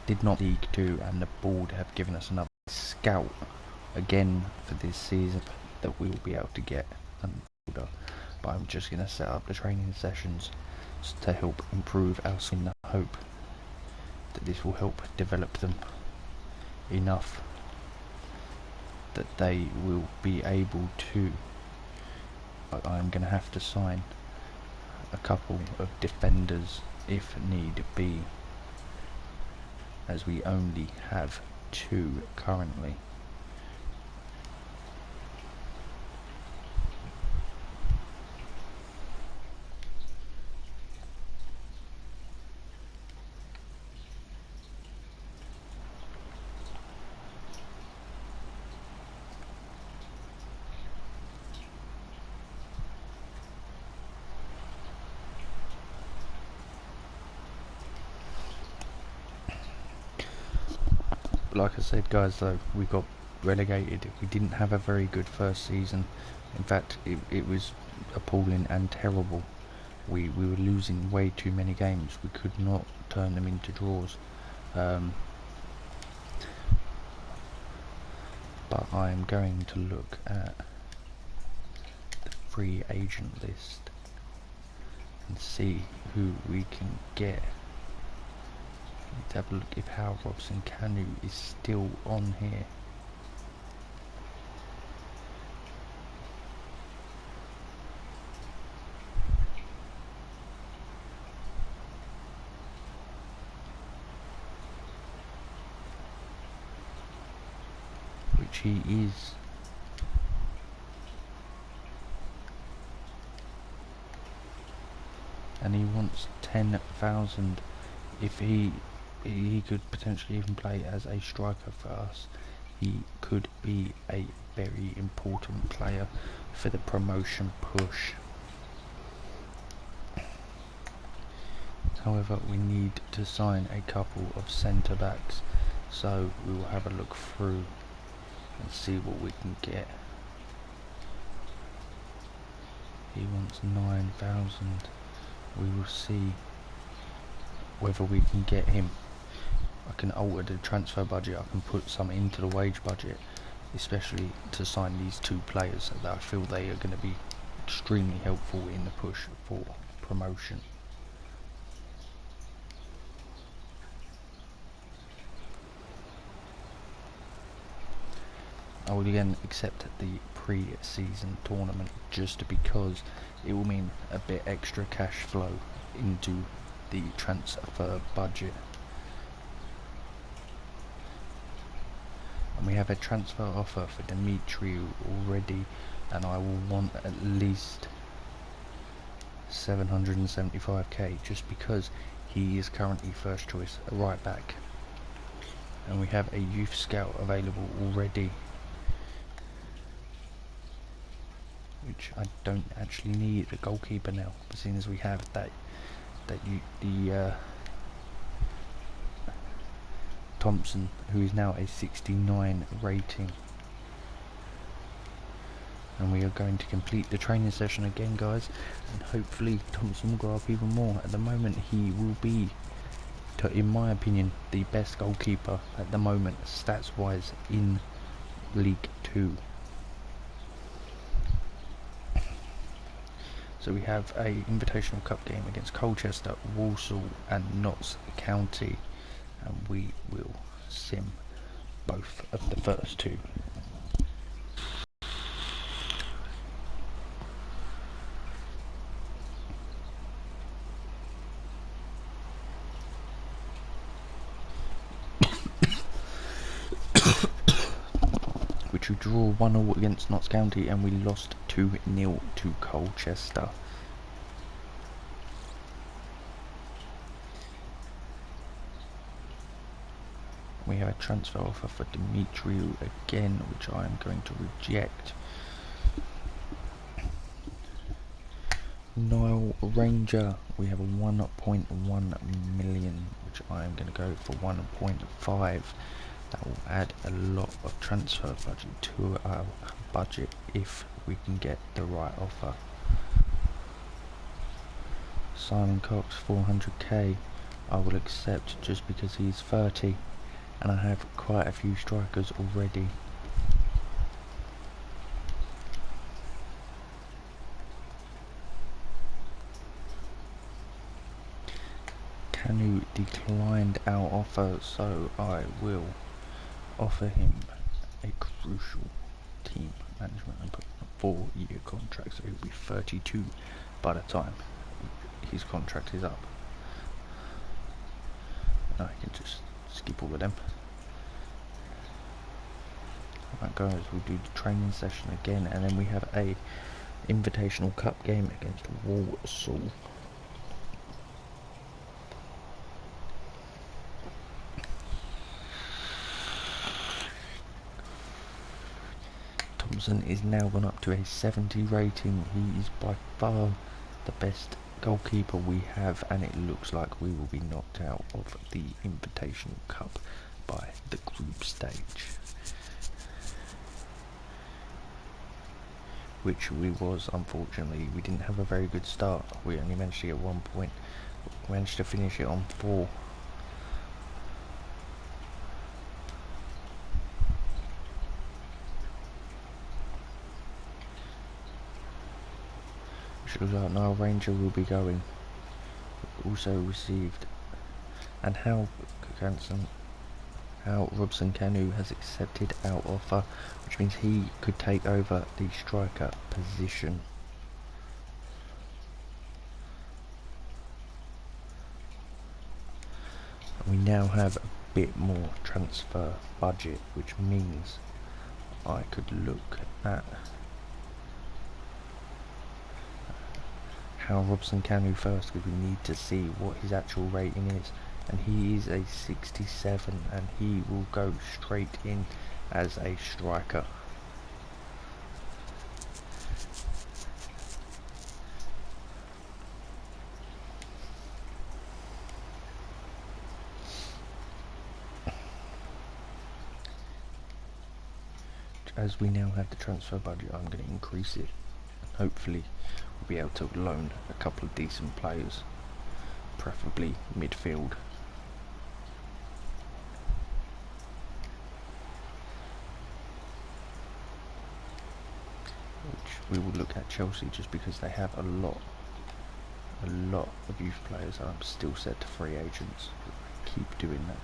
did not League 2, and the board have given us another scout again for this season that we will be able to get but I'm just going to set up the training sessions to help improve our in the hope that this will help develop them enough that they will be able to. But I'm going to have to sign a couple of defenders if need be, as we only have 2 currently. Like I said, guys, though, we got relegated. We didn't have a very good first season. In fact, it was appalling and terrible. We were losing way too many games. We could not turn them into draws. But I'm going to look at the free agent list and see who we can get. Let's have a look if Hal Robson Canu is still on here. Which he is. And he wants 10,000. If he could potentially even play as a striker for us. He could be a very important player for the promotion push. However, we need to sign a couple of centre backs, so we will have a look through and see what we can get. He wants 9,000. We will see whether we can get him. I can alter the transfer budget. I can put some into the wage budget, especially to sign these 2 players that I feel they are going to be extremely helpful in the push for promotion. I will again accept the pre-season tournament just because it will mean a bit extra cash flow into the transfer budget. And we have a transfer offer for Demetriou already, and I will want at least 775k just because he is currently first choice right back. And we have a youth scout available already, which I don't actually need a goalkeeper now, seeing as we have the Thompson, who is now a 69 rating. And we are going to complete the training session again, guys, and hopefully Thompson will grow up even more. At the moment, he will be, in my opinion, the best goalkeeper at the moment, stats wise, in League 2. So we have a Invitational Cup game against Colchester, Walsall and Notts County, and we will sim both of the first 2. Which we draw 1-1 against Notts County, and we lost 2-0 to Colchester. We have a transfer offer for Demetriou again, which I am going to reject. Nile Ranger, we have a 1.1 million, which I am going to go for 1.5. That will add a lot of transfer budget to our budget if we can get the right offer. Simon Cox, 400k. I will accept just because he's 30 and I have quite a few strikers already. Canu declined our offer, so I will offer him a crucial team management and put him a 4-year contract, so he'll be 32 by the time his contract is up. And I can just skip all of them. Right guys, we'll do the training session again, and then we have a Invitational Cup game against Walsall. Thompson is now gone up to a 70 rating. He is by far the best goalkeeper we have, and it looks like we will be knocked out of the Invitational Cup by the group stage, which we was. Unfortunately, we didn't have a very good start. We only managed to get 1 point. We managed to finish it on 4. Which looks like Nile Ranger will be going. Also received, and how Robson Canu has accepted our offer, which means he could take over the striker position. We now have a bit more transfer budget, which means I could look at how Robson Canu first, because we need to see what his actual rating is, and he is a 67, and he will go straight in as a striker. As we now have the transfer budget, I'm going to increase it. Hopefully we'll be able to loan a couple of decent players, preferably midfield. Which we will look at Chelsea, just because they have a lot of youth players, and I'm still set to free agents. Keep doing that.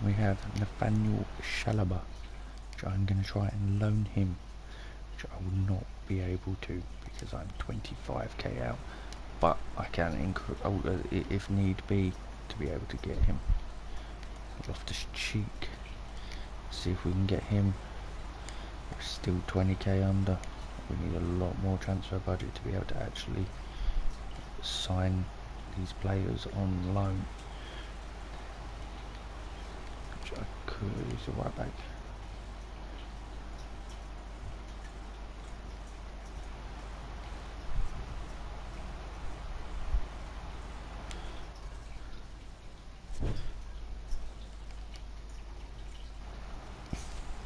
We have Nathaniel Chalobah, which I'm going to try and loan him, which I will not be able to because I'm 25k out, but I can if need be, to be able to get him. Loftus Cheek, see if we can get him. We're still 20k under. We need a lot more transfer budget to be able to actually sign these players on loan. Which I could use a right back.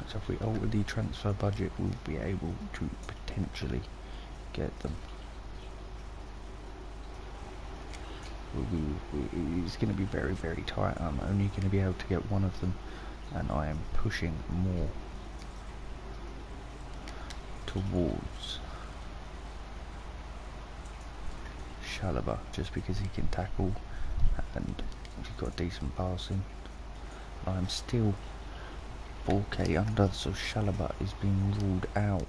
So if we alter the transfer budget, we'll be able to potentially get them. It's going to be very, very tight. I'm only going to be able to get one of them, and I am pushing more towards Chalobah, just because he can tackle and he's got decent passing. I'm still 4k under, so Chalobah is being ruled out.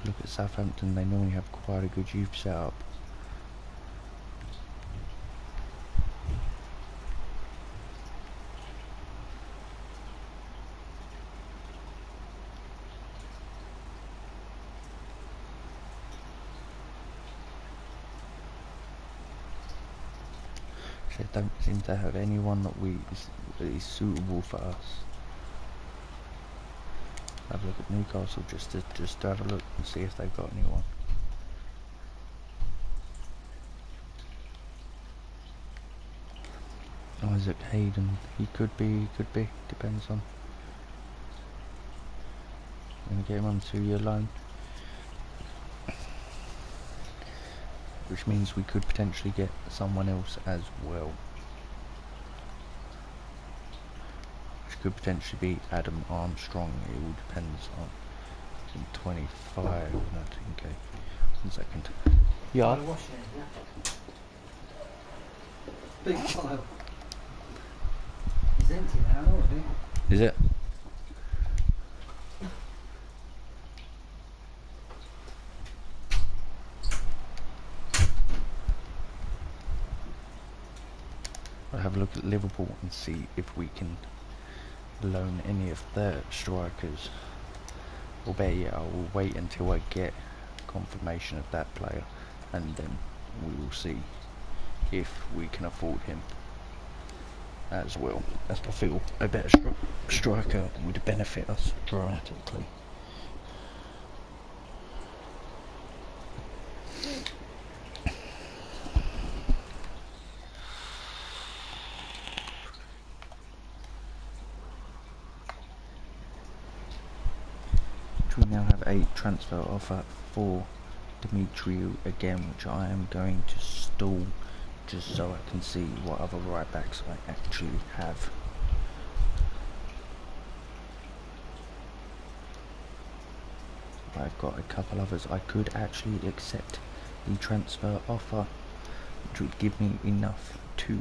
Look at Southampton, they normally have quite a good youth setup. They don't seem to have anyone that is suitable for us. Have a look at Newcastle just to have a look and see if they've got anyone. Isaac Hayden, he could be, depends on. I'm going to get him on 2-year loan. Which means we could potentially get someone else as well. Which could potentially be Adam Armstrong. It all depends on 25, not okay. 1 second. Yeah. Big pile. It's empty now, I think. Is it? I'll have a look at Liverpool and see if we can loan any of their strikers. Or better yet, I will wait until I get confirmation of that player, and then we will see if we can afford him as well. As I feel a better striker would benefit us dramatically. We now have a transfer offer for Demetriou again, which I am going to stall just so I can see what other right backs I actually have. I've got a couple others. I could actually accept the transfer offer, which would give me enough to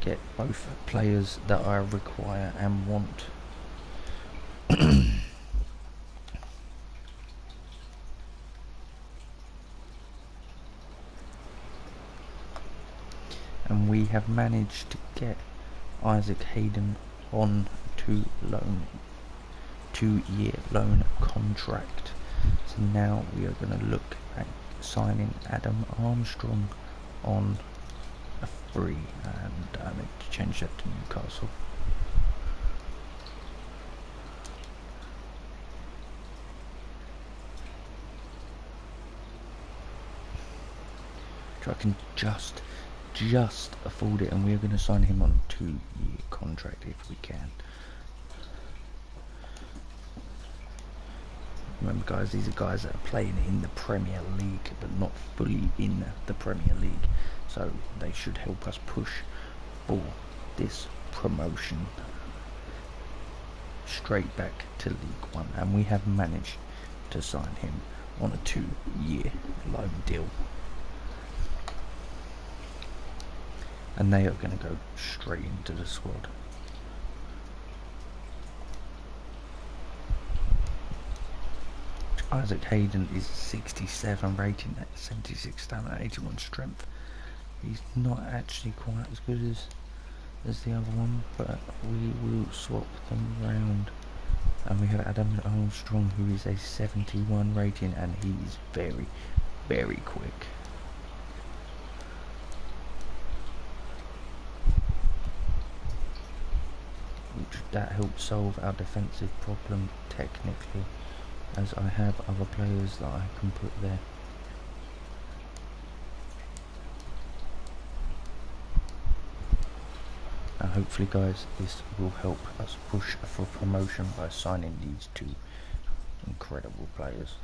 get both players that I require and want. And we have managed to get Isaac Hayden on to loan, 2-year loan contract. So now we are going to look at signing Adam Armstrong on a free, and I need to change that to Newcastle. So I can just afford it, and we're going to sign him on a 2-year contract if we can. Remember guys, these are guys that are playing in the Premier League but not fully in the Premier League, so they should help us push for this promotion straight back to League One, and we have managed to sign him on a 2-year loan deal. And they are going to go straight into the squad. Isaac Hayden is 67 rating, at 76 stamina, 81 strength. He's not actually quite as good as the other one, but we will swap them round. And we have Adam Armstrong, who is a 71 rating, and he's very, very quick. That helps solve our defensive problem technically, as I have other players that I can put there. And hopefully guys, this will help us push for promotion by signing these two incredible players.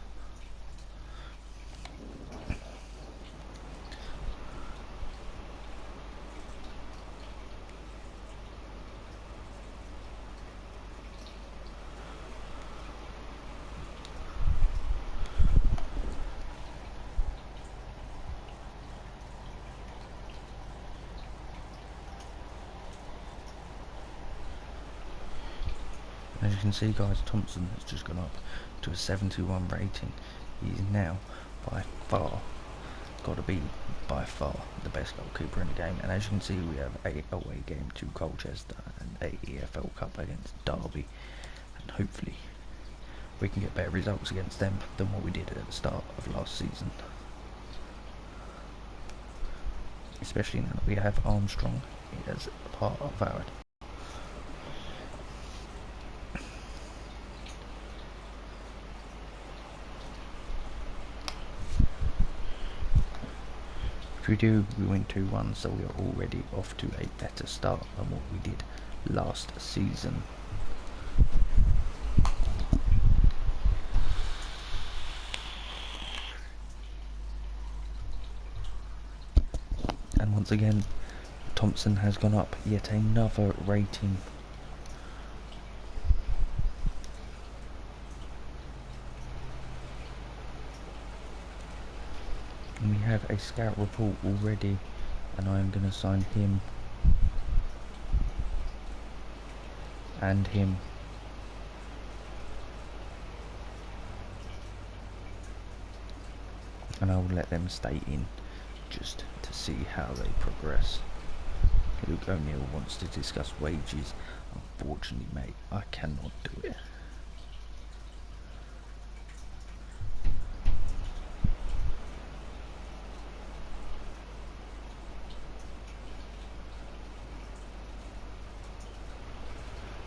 As you can see guys, Thompson has just gone up to a 71 rating. He is now by far, got to be by far the best goalkeeper in the game. And as you can see, we have a away game to Colchester and a EFL Cup against Derby, and hopefully we can get better results against them than what we did at the start of last season. Especially now that we have Armstrong as part of our If we do, we win 2-1, so we are already off to a better start than what we did last season. And once again, Thompson has gone up yet another rating. And we have a scout report already, and I am going to sign him and him. And I will let them stay in just to see how they progress. Luke O'Neill wants to discuss wages. Unfortunately, mate, I cannot do it.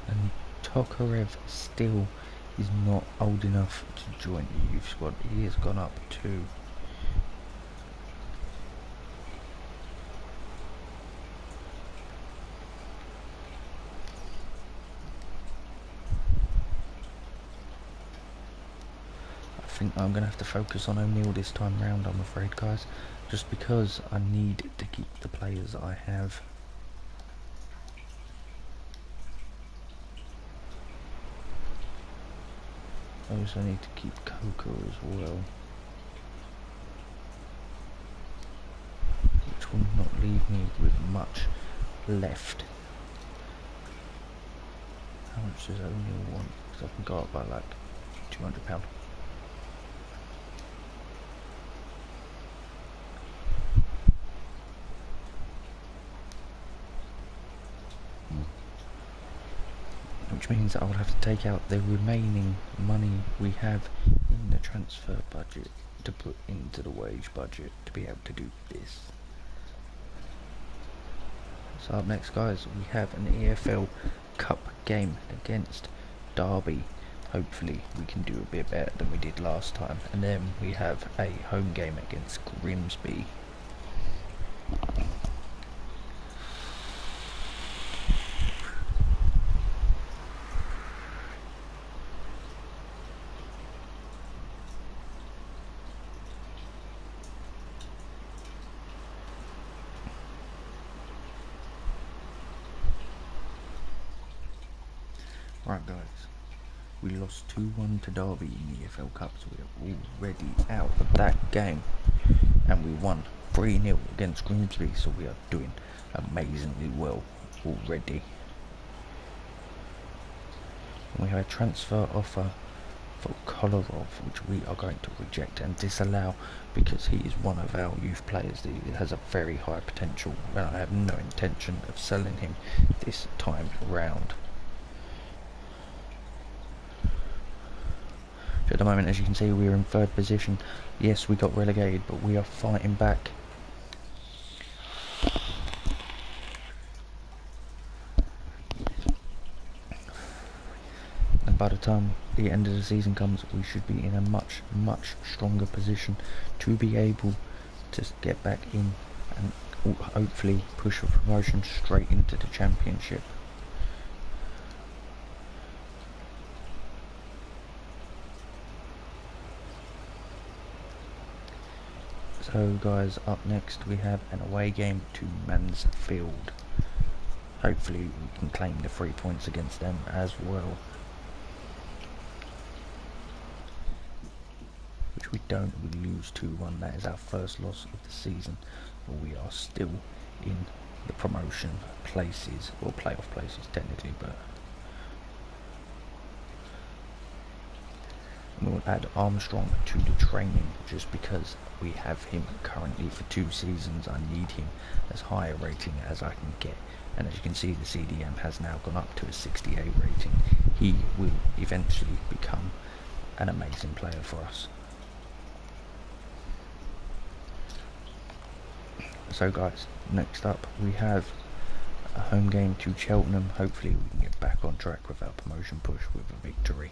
And Tokarev still is not old enough to join the youth squad. He has gone up to I think I'm going to have to focus on O'Neill this time round, I'm afraid, guys, just because I need to keep the players I have. I also need to keep Coco as well, which will not leave me with much left. How much does O'Neill want? Because I can go up by like £200. Which means that I will have to take out the remaining money we have in the transfer budget to put into the wage budget to be able to do this. So up next, guys, we have an EFL Cup game against Derby. Hopefully we can do a bit better than we did last time. And then we have a home game against Grimsby. Right, guys, we lost 2-1 to Derby in the EFL Cup, so we are already out of that game. And we won 3-0 against Grimsby, so we are doing amazingly well already. And we have a transfer offer for Kolarov, which we are going to reject and disallow because he is one of our youth players that has a very high potential, and I have no intention of selling him this time round. At the moment, as you can see, we are in third position. Yes, we got relegated, but we are fighting back. And by the time the end of the season comes, we should be in a much, much stronger position to be able to get back in and hopefully push for promotion straight into the Championship. So guys, up next we have an away game to Mansfield. Hopefully we can claim the 3 points against them as well. Which we don't, we lose 2-1, that is our first loss of the season. But we are still in the promotion places, or playoff places technically, but we'll add Armstrong to the training just because we have him currently for 2 seasons. I need him as high a rating as I can get, and as you can see, the CDM has now gone up to a 68 rating. He will eventually become an amazing player for us. So guys, next up we have a home game to Cheltenham. Hopefully we can get back on track with our promotion push with a victory.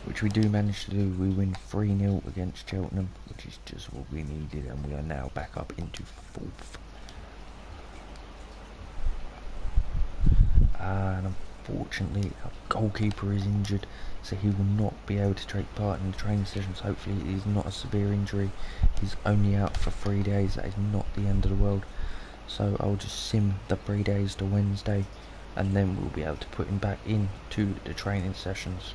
which we do manage to do. We win 3-0 against Cheltenham, which is just what we needed, and we are now back up into 4th. And unfortunately our goalkeeper is injured, so he will not be able to take part in the training sessions. Hopefully it is not a severe injury. He's only out for 3 days. That is not the end of the world. So I'll just sim the 3 days to Wednesday, and then we'll be able to put him back into the training sessions.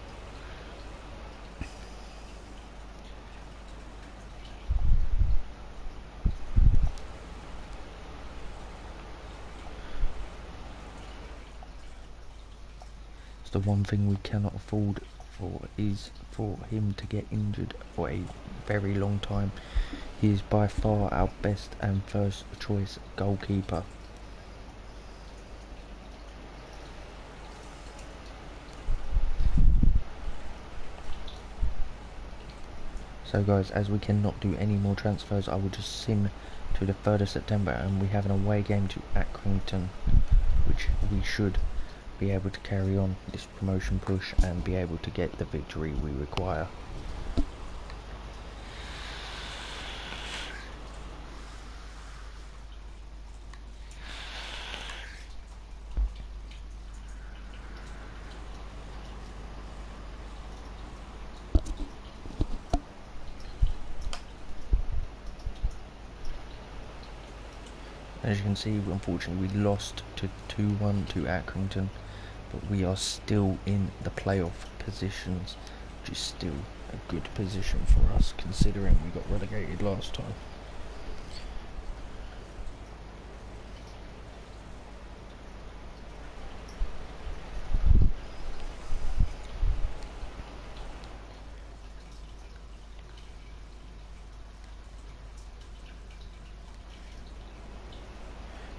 It's the one thing we cannot afford is for him to get injured for a very long time. He is by far our best and first choice goalkeeper. So guys, as we cannot do any more transfers, I will just sim to the 3rd of September, and we have an away game to Accrington, which we should be able to carry on this promotion push and be able to get the victory we require. As you can see, unfortunately we lost to 2-1 to Accrington, but we are still in the playoff positions, which is still a good position for us considering we got relegated last time.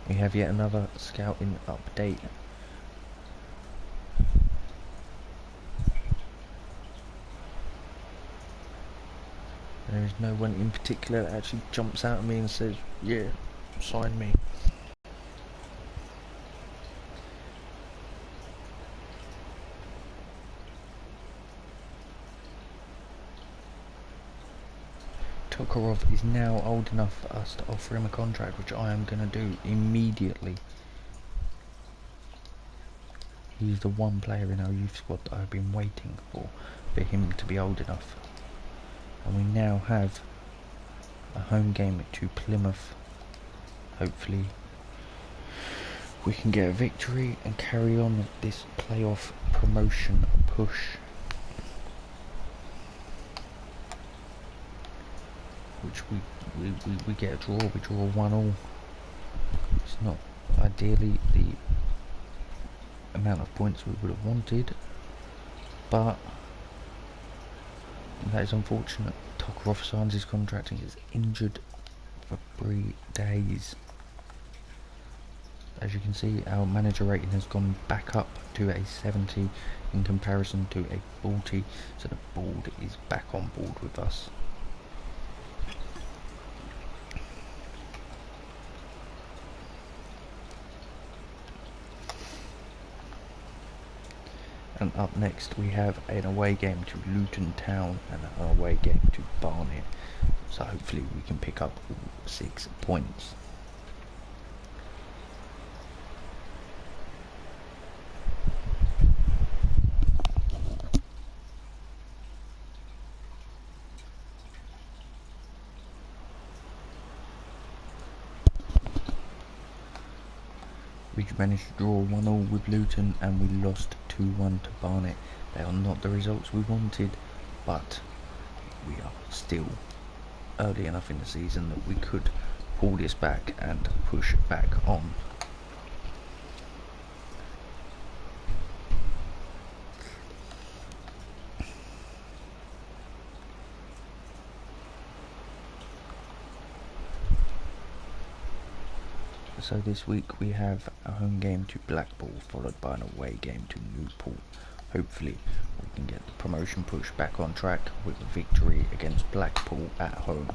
We have yet another scouting update. There is no one in particular that actually jumps out at me and says, yeah, sign me. Tokarov is now old enough for us to offer him a contract, which I am going to do immediately. He's the one player in our youth squad that I've been waiting for him to be old enough. And we now have a home game to Plymouth. Hopefully we can get a victory and carry on this playoff promotion push, which we get a draw. We draw 1-1. It's not ideally the amount of points we would have wanted, but that is unfortunate. Tokarov signs his contract and gets injured for 3 days. As you can see, our manager rating has gone back up to a 70 in comparison to a 40, so the board is back on board with us. And up next we have an away game to Luton Town and an away game to Barnet, so hopefully we can pick up all 6 points. We managed to draw 1-1 with Luton and we lost 2-1 to Barnet. They are not the results we wanted, but we are still early enough in the season that we could pull this back and push back on. So this week we have a home game to Blackpool, followed by an away game to Newport. Hopefully we can get the promotion push back on track with a victory against Blackpool at home.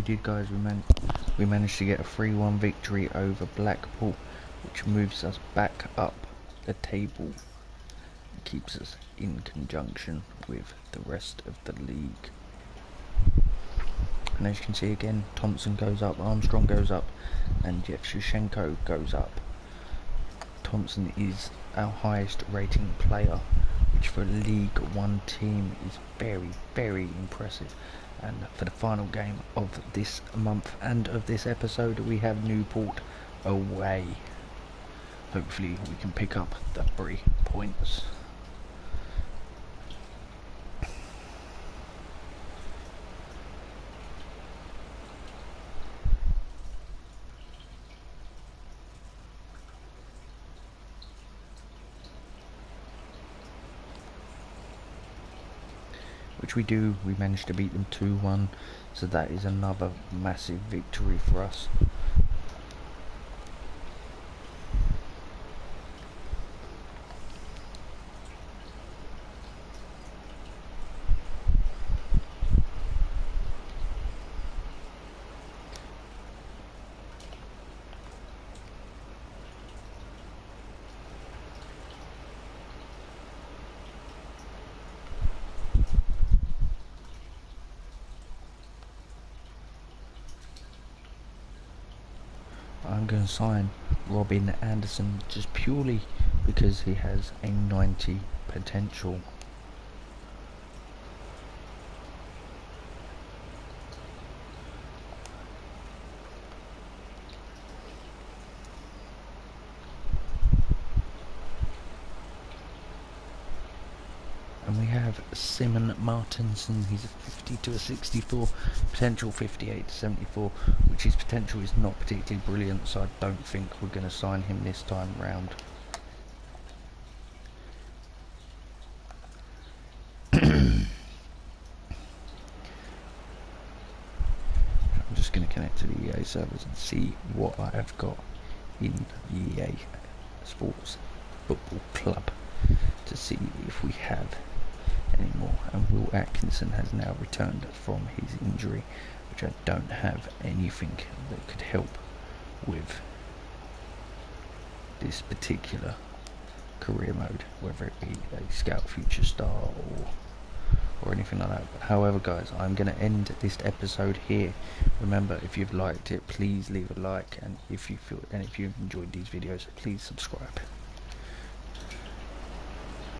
we did, guys. We managed to get a 3-1 victory over Blackpool, which moves us back up the table, keeps us in conjunction with the rest of the league. And as you can see again, Thompson goes up, Armstrong goes up, and Yevtushenko goes up. Thompson is our highest rating player, which for a League One team is very, very impressive. And for the final game of this month and of this episode, we have Newport away. Hopefully we can pick up the 3 points. Which we do. We managed to beat them 2-1, so that is another massive victory for us. I'm going to sign Robin Anderson just purely because he has a 90 potential. And we have Simon Martinson. He's a 50 to a 64, potential 58 to 74, which his potential is not particularly brilliant, so I don't think we're going to sign him this time round. I'm just going to connect to the EA servers and see what I have got in the EA Sports Football Club to see if we have anymore. And Will Atkinson has now returned from his injury, which I don't have anything that could help with this particular career mode, whether it be a Scout Future Star or anything like that. But however, guys, I'm going to end this episode here. Remember, if you've liked it, please leave a like, and if you've enjoyed these videos, please subscribe.